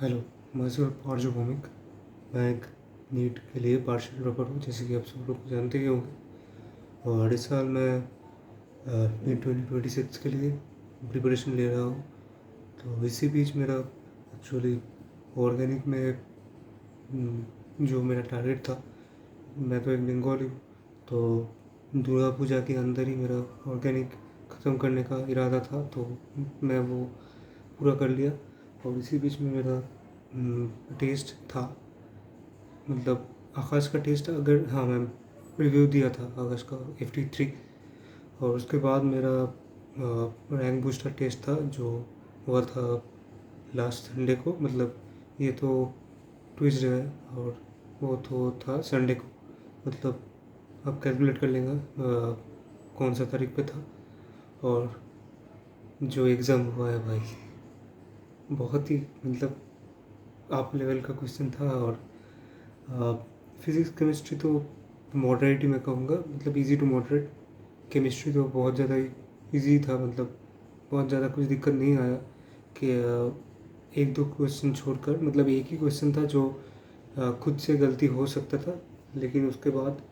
Hello, मैं सौरभ आर्जू भौमिक। मैं एक नीट के लिए पार्शियल ड्रॉपर हूँ, जैसे कि आप सब लोग जानते ही होंगे। और इस साल मैं नीट 2026 के लिए प्रिपरेशन ले रहा हूँ। तो इसी बीच मेरा एक्चुअली ऑर्गेनिक में जो मेरा टारगेट था, मैं तो एक बंगाली हूँ, तो दुर्गा पूजा के अंदर ही मेरा ऑर्गेनिक ख़त्म करने का इरादा था, तो मैं वो पूरा कर लिया। और इसी बीच में मेरा टेस्ट था, मतलब आकाश का टेस्ट था। अगर हाँ, मैं रिव्यू दिया था आकाश का FT3। और उसके बाद मेरा रैंक बूस्टर टेस्ट था, जो हुआ था लास्ट संडे को। मतलब ये तो ट्यूसडे है और वो तो था संडे को। मतलब आप कैलकुलेट कर लेंगे कौन सा तारीख पे था। और जो एग्ज़ाम हुआ है भाई, बहुत ही मतलब आप लेवल का क्वेश्चन था। और फिज़िक्स केमिस्ट्री तो मॉडरेट ही मैं कहूँगा, मतलब इजी टू मॉडरेट। केमिस्ट्री तो बहुत ज़्यादा इजी था, मतलब बहुत ज़्यादा कुछ दिक्कत नहीं आया कि एक दो क्वेश्चन छोड़कर, मतलब एक ही क्वेश्चन था जो खुद से गलती हो सकता था। लेकिन उसके बाद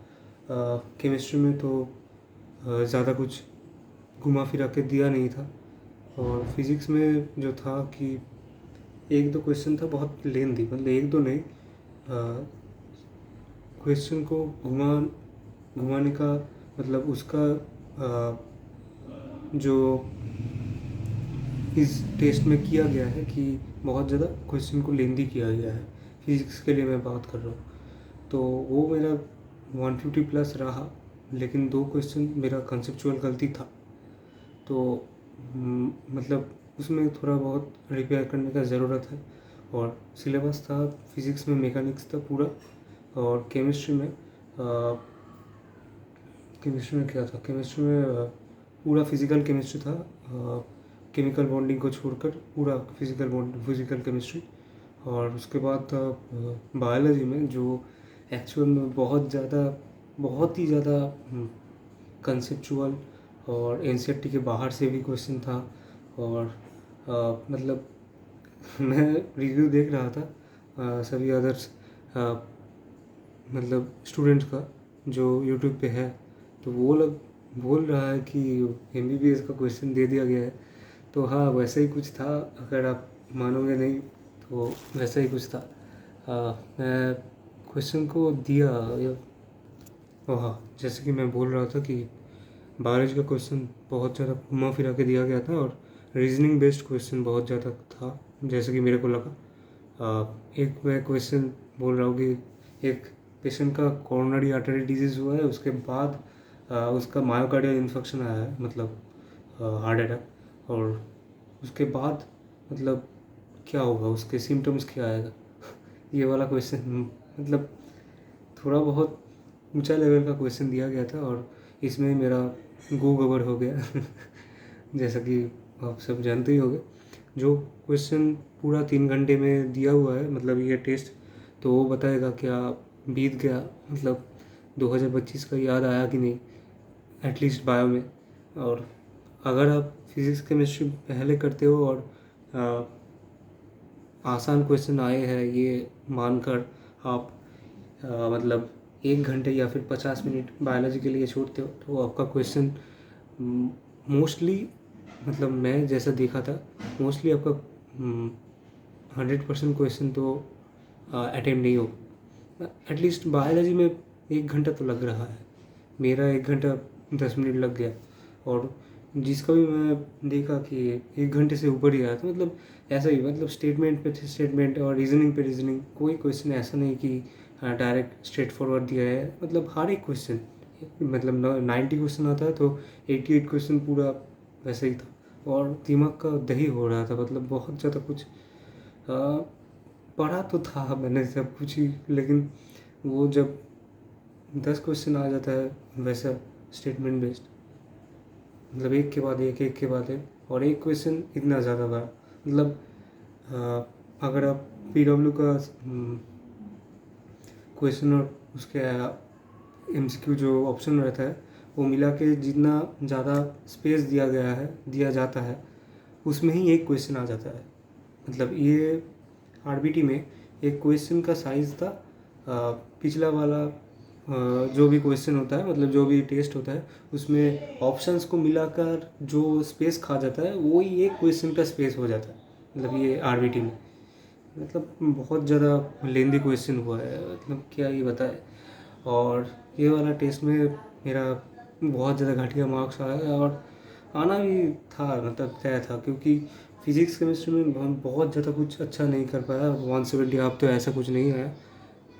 केमिस्ट्री में तो ज़्यादा कुछ घुमा फिरा के दिया नहीं था। और फिज़िक्स में जो था कि एक दो क्वेश्चन था बहुत लेंथी, मतलब एक दो नहीं, क्वेश्चन को घुमाने का मतलब उसका जो इस टेस्ट में किया गया है कि बहुत ज़्यादा क्वेश्चन को लेंदी किया गया है। फिज़िक्स के लिए मैं बात कर रहा हूँ, तो वो मेरा 150 प्लस रहा। लेकिन दो क्वेश्चन मेरा कंसेप्चुअल गलती था, तो मतलब उसमें थोड़ा बहुत रिपेयर करने का ज़रूरत है। और सिलेबस था, फिज़िक्स में मैकेनिक्स था पूरा। और केमिस्ट्री में क्या था, केमिस्ट्री में पूरा फिज़िकल केमिस्ट्री था, केमिकल बॉन्डिंग को छोड़कर पूरा फिज़िकल केमिस्ट्री। और उसके बाद था बायोलॉजी में, जो एक्चुअल में बहुत ही ज़्यादा कंसेप्चुअल और एनसीईआरटी के बाहर से भी क्वेश्चन था। और मतलब मैं रिव्यू देख रहा था सभी अदर्स मतलब स्टूडेंट्स का, जो यूट्यूब पे है, तो वो लोग बोल रहा है कि MBBS का क्वेश्चन दे दिया गया है। तो हाँ, वैसा ही कुछ था, अगर आप मानोगे नहीं तो वैसा ही कुछ था। मैं क्वेश्चन को दिया हाँ, जैसे कि मैं बोल रहा था कि बायोलॉजी का क्वेश्चन बहुत ज़्यादा घुमा फिरा के दिया गया था, और रीजनिंग बेस्ड क्वेश्चन बहुत ज़्यादा था, जैसे कि मेरे को लगा। एक मैं क्वेश्चन बोल रहा हूँ कि एक पेशेंट का कोरोनरी आर्टरी डिजीज़ हुआ है, उसके बाद उसका मायोकार्डियल इन्फेक्शन आया है, मतलब हार्ट अटैक। और उसके बाद मतलब क्या होगा, उसके सिम्टम्स क्या आएगा ये वाला क्वेश्चन, मतलब थोड़ा बहुत ऊंचा लेवल का क्वेश्चन दिया गया था। और इसमें मेरा गो गबर हो गया जैसा कि आप सब जानते ही होंगे। जो क्वेश्चन पूरा 3 घंटे में दिया हुआ है, मतलब ये टेस्ट, तो वो बताएगा क्या बीत गया, मतलब 2025 का याद आया कि नहीं, एटलीस्ट बायो में। और अगर आप फिज़िक्स केमिस्ट्री पहले करते हो और आसान क्वेश्चन आए हैं ये मानकर आप मतलब 1 घंटे या फिर 50 मिनट बायोलॉजी के लिए छोड़ते हो, तो आपका क्वेश्चन मोस्टली, मतलब मैं जैसा देखा था, मोस्टली आपका 100% क्वेश्चन तो अटेम्प्ट नहीं हो। एटलीस्ट बायोलॉजी में 1 घंटा तो लग रहा है, मेरा 1 घंटा 10 मिनट लग गया। और जिसका भी मैं देखा कि 1 घंटे से ऊपर ही आया था, मतलब ऐसा ही, मतलब स्टेटमेंट पे स्टेटमेंट और रीजनिंग पे रीजनिंग, कोई क्वेश्चन ऐसा नहीं कि डायरेक्ट स्ट्रेट फॉरवर्ड दिया है। मतलब हर एक क्वेश्चन, मतलब 90 क्वेश्चन आता है तो 88 क्वेश्चन पूरा वैसे ही था। और दिमाग का दही हो रहा था, मतलब बहुत ज़्यादा कुछ पढ़ा तो था मैंने सब कुछ ही, लेकिन वो जब 10 क्वेश्चन आ जाता है वैसा स्टेटमेंट बेस्ड, मतलब एक के बाद एक के बाद एक, और एक क्वेश्चन इतना ज़्यादा बड़ा, मतलब अगर आप PW का क्वेश्चन और उसके MCQ जो ऑप्शन रहता है, वो मिला के जितना ज़्यादा स्पेस दिया जाता है, उसमें ही एक क्वेश्चन आ जाता है। मतलब ये आरबीटी में एक क्वेश्चन का साइज़ था पिछला वाला जो भी क्वेश्चन होता है, मतलब जो भी टेस्ट होता है, उसमें ऑप्शंस को मिलाकर जो स्पेस खा जाता है वही एक क्वेश्चन का स्पेस हो जाता है, मतलब ये आरबीटी में। मतलब बहुत ज़्यादा लेंदी क्वेश्चन हुआ है, मतलब क्या ही बताए। और ये वाला टेस्ट में मेरा बहुत ज़्यादा घटिया मार्क्स आया, और आना भी था, मतलब तय था, क्योंकि फिज़िक्स केमिस्ट्री में हम बहुत ज़्यादा कुछ अच्छा नहीं कर पाया। 170 आप तो ऐसा कुछ नहीं आया,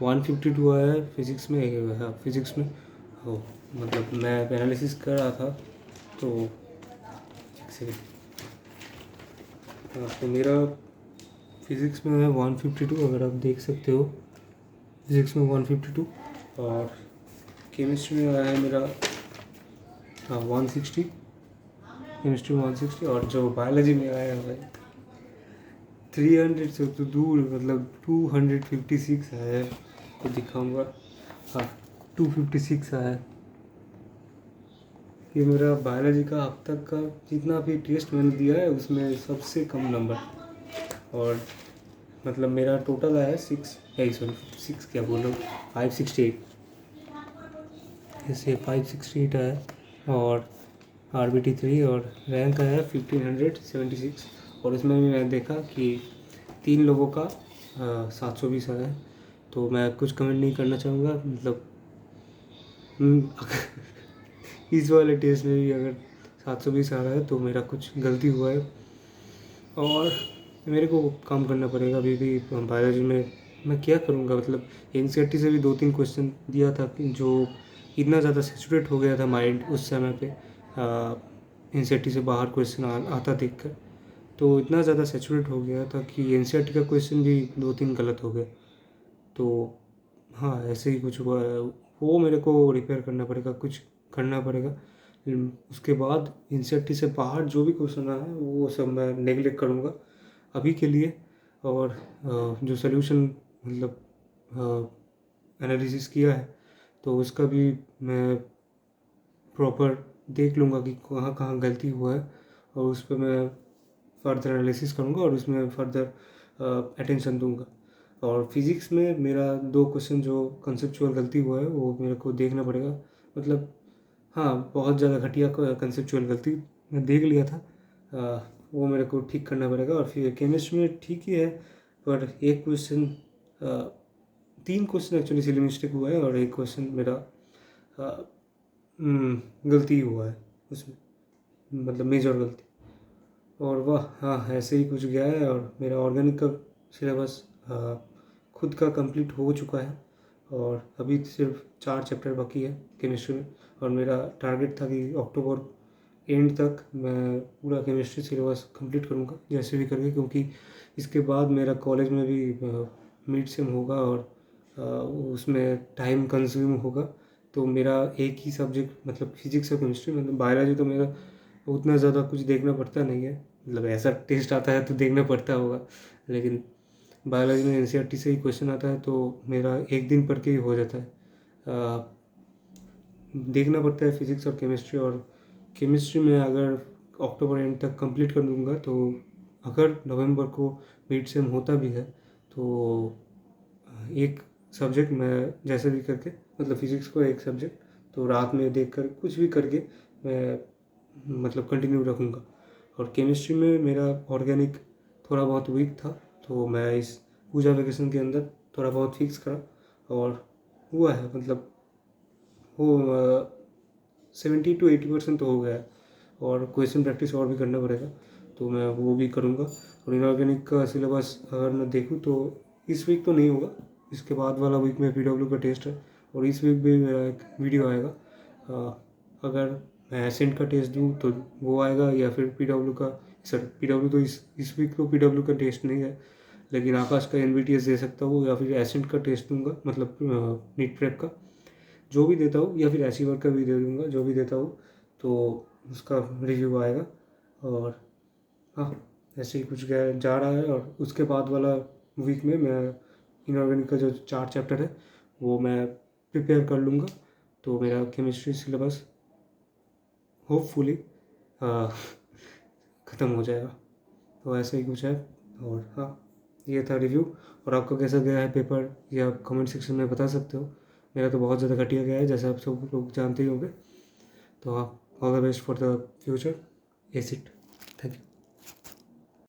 152 आया है फिज़िक्स में। हाँ, फिज़िक्स में हो, मतलब मैं एनालिसिस कर रहा था तो एक सेकंड। हाँ, तो मेरा फिज़िक्स में है 152, अगर आप देख सकते हो, फिज़िक्स में 152। और केमिस्ट्री में आया है मेरा 160, केमिस्ट्री में 160। और जो बायोलॉजी में आया है भाई 300 से तो दूर, मतलब 256 आया है, तो दिखाऊंगा। हाँ, 256 आया है। ये मेरा बायोलॉजी का अब तक का जितना भी टेस्ट मैंने दिया है उसमें सबसे कम नंबर। और मतलब मेरा टोटल आया है 6 क्या बोल रहा हूँ, 568, ऐसे 568 आया। और आरबीटी 3 और रैंक आया है 1576। और इसमें भी मैं देखा कि 3 लोगों का 720 आया है। तो मैं कुछ कमेंट नहीं करना चाहूँगा, मतलब इस वाले टेस्ट में भी अगर 720 आ रहा है तो मेरा कुछ गलती हुआ है, और मेरे को काम करना पड़ेगा अभी भी बायोलॉजी में। मैं क्या करूँगा, मतलब एनसीईआरटी से भी 2-3 क्वेश्चन दिया था कि जो इतना ज़्यादा सेचुरेट हो गया था माइंड उस समय पे, एनसीईआरटी से बाहर क्वेश्चन आता देख कर, तो इतना ज़्यादा सेचुरेट हो गया था कि एनसीईआरटी का क्वेश्चन भी 2-3 गलत हो गया। तो हाँ, ऐसे ही कुछ हुआ है, वो मेरे को रिपेयर करना पड़ेगा, कुछ करना पड़ेगा। उसके बाद एनसीईआरटी से बाहर जो भी क्वेश्चन आया है वो सब मैं नेगलेक्ट करूँगा अभी के लिए। और जो सोल्यूशन, मतलब एनालिसिस किया है तो उसका भी मैं प्रॉपर देख लूँगा कि कहाँ कहाँ गलती हुआ है, और उस पर मैं फर्दर एनालिसिस करूँगा और उसमें फर्दर अटेंशन दूँगा। और फिज़िक्स में मेरा 2 क्वेश्चन जो कंसेप्चुअल गलती हुआ है वो मेरे को देखना पड़ेगा, मतलब हाँ, बहुत ज़्यादा घटिया कंसेप्चुअल गलती मैं देख लिया था, वो मेरे को ठीक करना पड़ेगा। और फिर केमिस्ट्री में ठीक ही है, पर एक question 3 question actually silly mistake हुआ है, और एक क्वेश्चन मेरा गलती हुआ है उसमें, मतलब मेजर गलती। और वह हाँ, ऐसे ही कुछ गया है। और मेरा ऑर्गेनिक का सिलेबस खुद का कंप्लीट हो चुका है, और अभी सिर्फ 4 चैप्टर बाकी है केमिस्ट्री में। और मेरा टारगेट था कि अक्टूबर एंड तक मैं पूरा केमिस्ट्री सिलेबस कंप्लीट करूँगा जैसे भी करके, क्योंकि इसके बाद मेरा कॉलेज में भी मिड सेम होगा, और उसमें टाइम कंज्यूम होगा। तो मेरा एक ही सब्जेक्ट, मतलब फिजिक्स और केमिस्ट्री, मतलब बायोलॉजी तो मेरा उतना ज़्यादा कुछ देखना पड़ता नहीं है, मतलब ऐसा टेस्ट आता है तो देखना पड़ता होगा, लेकिन बायोलॉजी में एनसीईआरटी से ही क्वेश्चन आता है तो मेरा एक दिन पढ़ के ही हो जाता है। देखना पड़ता है फिजिक्स और केमिस्ट्री। और केमिस्ट्री में अगर अक्टूबर एंड तक कंप्लीट कर दूंगा तो अगर नवंबर को मिड सेम होता भी है तो एक सब्जेक्ट मैं जैसे भी करके, मतलब फिजिक्स को एक सब्जेक्ट तो रात में देख कर कुछ भी करके मैं मतलब कंटिन्यू रखूँगा। और केमिस्ट्री में मेरा ऑर्गेनिक थोड़ा बहुत वीक था, तो मैं इस पूजा वेकेशन के अंदर थोड़ा बहुत फिक्स करा और हुआ है, मतलब वो 70-80% तो हो गया है। और क्वेश्चन प्रैक्टिस और भी करना पड़ेगा, तो मैं वो भी करूँगा। और इनऑर्गेनिक का सिलेबस अगर मैं देखूँ तो इस वीक तो नहीं होगा, इसके बाद वाला वीक में पीडब्ल्यू का टेस्ट है, और इस वीक भी मेरा एक वीडियो आएगा। अगर मैं एसेंट का टेस्ट दूँ तो वो आएगा, या फिर पीडब्ल्यू का, सर पीडब्ल्यू तो इस वीक तो पीडब्ल्यू का टेस्ट नहीं है, लेकिन आकाश का एनबीटीएस दे सकता हूँ, या फिर एसेंट का टेस्ट दूंगा, मतलब नीट प्रेप का जो भी देता हूँ, या फिर ऐसी वर्क का भी दे दूँगा, जो भी देता हूँ तो उसका रिव्यू आएगा। और हाँ, ऐसे ही कुछ जा रहा है। और उसके बाद वाला वीक में मैं इनऑर्गेनिक का जो 4 चैप्टर है वो मैं प्रिपेयर कर लूँगा, तो मेरा केमिस्ट्री सिलेबस होपफुली ख़त्म हो जाएगा। तो ऐसे ही कुछ है। और हाँ, ये था रिव्यू। और आपका कैसा गया है पेपर, ये आप कमेंट सेक्शन में बता सकते हो। मेरा तो बहुत ज़्यादा घटिया गया है, जैसे आप सब लोग जानते ही होंगे। तो आप all the best for the future. Acid. Thank you.